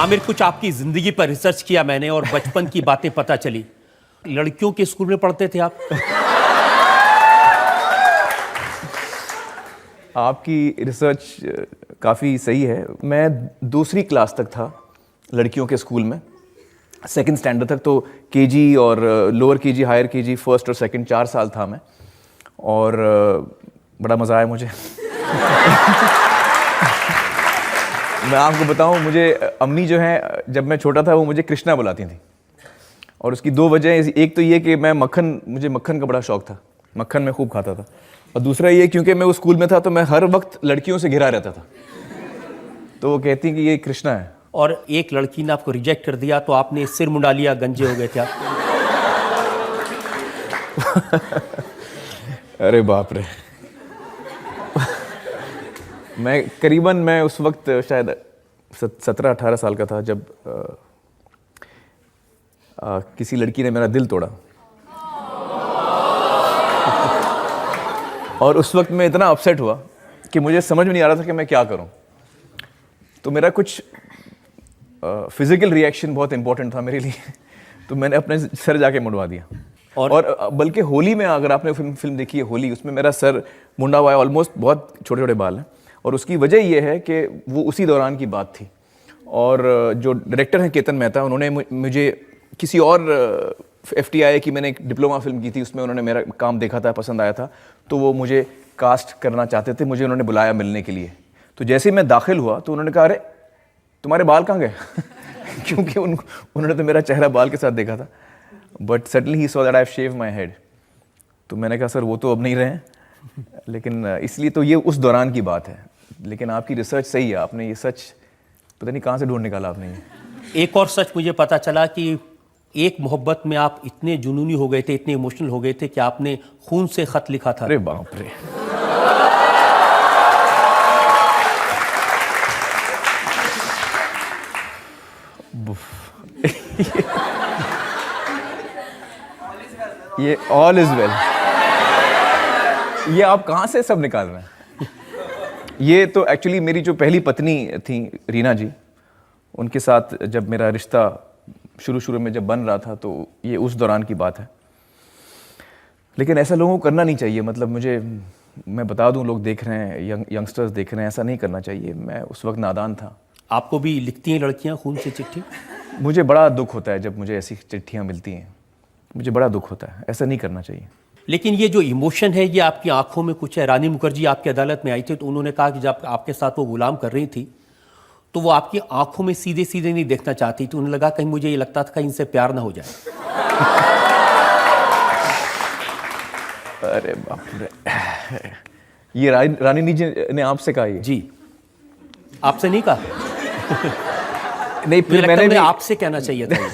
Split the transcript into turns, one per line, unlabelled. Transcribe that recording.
आमिर, कुछ आपकी जिंदगी पर रिसर्च किया मैंने और बचपन की बातें पता चली। लड़कियों के स्कूल में पढ़ते थे आप?
आपकी रिसर्च काफ़ी सही है। मैं दूसरी क्लास तक था लड़कियों के स्कूल में, सेकंड स्टैंडर्ड तक। तो केजी और lower KG, higher KG, first और सेकंड 4 साल था मैं, और बड़ा मज़ा आया मुझे। मैं आपको बताऊं, मुझे अम्मी जो है, जब मैं छोटा था वो मुझे कृष्णा बुलाती थी, और उसकी 2 वजह। एक तो ये कि मुझे मक्खन का बड़ा शौक था, मक्खन मैं खूब खाता था, और दूसरा ये क्योंकि मैं उस स्कूल में था तो मैं हर वक्त लड़कियों से घिरा रहता था, तो वो कहती कि ये कृष्णा है।
और एक लड़की ने आपको रिजेक्ट कर दिया तो आपने सिर मुंडा लिया, गंजे हो गए थे आप?
अरे बाप रे। मैं उस वक्त शायद 17-18 साल का था जब किसी लड़की ने मेरा दिल तोड़ा। और उस वक्त मैं इतना अपसेट हुआ कि मुझे समझ में नहीं आ रहा था कि मैं क्या करूं। तो मेरा कुछ फिजिकल रिएक्शन बहुत इंपॉर्टेंट था मेरे लिए, तो मैंने अपने सर जाके मुंडवा दिया। और बल्कि होली में, अगर आपने फिल्म देखी है होली, उसमें मेरा सर मुंडा हुआ है, ऑलमोस्ट, बहुत छोटे छोटे बाल हैं। और उसकी वजह यह है कि वो उसी दौरान की बात थी, और जो डायरेक्टर हैं केतन मेहता, उन्होंने मुझे किसी और FTI की मैंने एक डिप्लोमा फिल्म की थी, उसमें उन्होंने मेरा काम देखा था, पसंद आया था, तो वो मुझे कास्ट करना चाहते थे। मुझे उन्होंने बुलाया मिलने के लिए। तो जैसे ही मैं दाखिल हुआ तो उन्होंने कहा, अरे तुम्हारे बाल कहाँ गए? क्योंकि उन्होंने तो मेरा चेहरा बाल के साथ देखा था। But suddenly he saw that I have shaved my head. तो मैंने कहा, सर वो तो अब नहीं रहे हैं, लेकिन इसलिए तो ये उस दौरान की बात है। लेकिन आपकी रिसर्च सही है, आपने ये सच पता नहीं कहाँ से ढूंढ निकाला आपने ये।
एक और सच मुझे पता चला कि एक मोहब्बत में आप इतने जुनूनी हो गए थे, इतने इमोशनल हो गए थे कि आपने खून से खत लिखा था।
अरे बाप रे। ये ऑल इज वेल, ये आप कहाँ से सब निकाल रहे हैं? ये तो एक्चुअली मेरी जो पहली पत्नी थी रीना जी, उनके साथ जब मेरा रिश्ता शुरू में जब बन रहा था, तो ये उस दौरान की बात है। लेकिन ऐसा लोगों को करना नहीं चाहिए। मतलब मैं बता दूं, लोग देख रहे हैं, यंगस्टर्स देख रहे हैं, ऐसा नहीं करना चाहिए। मैं उस वक्त नादान था।
आपको भी लिखती हैं लड़कियां खून से चिट्ठी?
मुझे बड़ा दुख होता है जब मुझे ऐसी चिट्ठियाँ मिलती हैं, मुझे बड़ा दुख होता है। ऐसा नहीं करना चाहिए।
लेकिन ये जो इमोशन है, ये आपकी आंखों में कुछ है। रानी मुखर्जी आपकी अदालत में आई थी तो उन्होंने कहा कि जब आपके साथ वो गुलाम कर रही थी तो वो आपकी आंखों में सीधे सीधे नहीं देखना चाहती थी। उन्हें लगा, कहीं मुझे ये लगता था कहीं इनसे प्यार ना हो जाए।
अरे बाप रे। ये रानी जी ने आपसे कहा? ये
जी, आपसे नहीं कहा?
नहीं, फिर मैंने
आपसे कहना चाहिए था।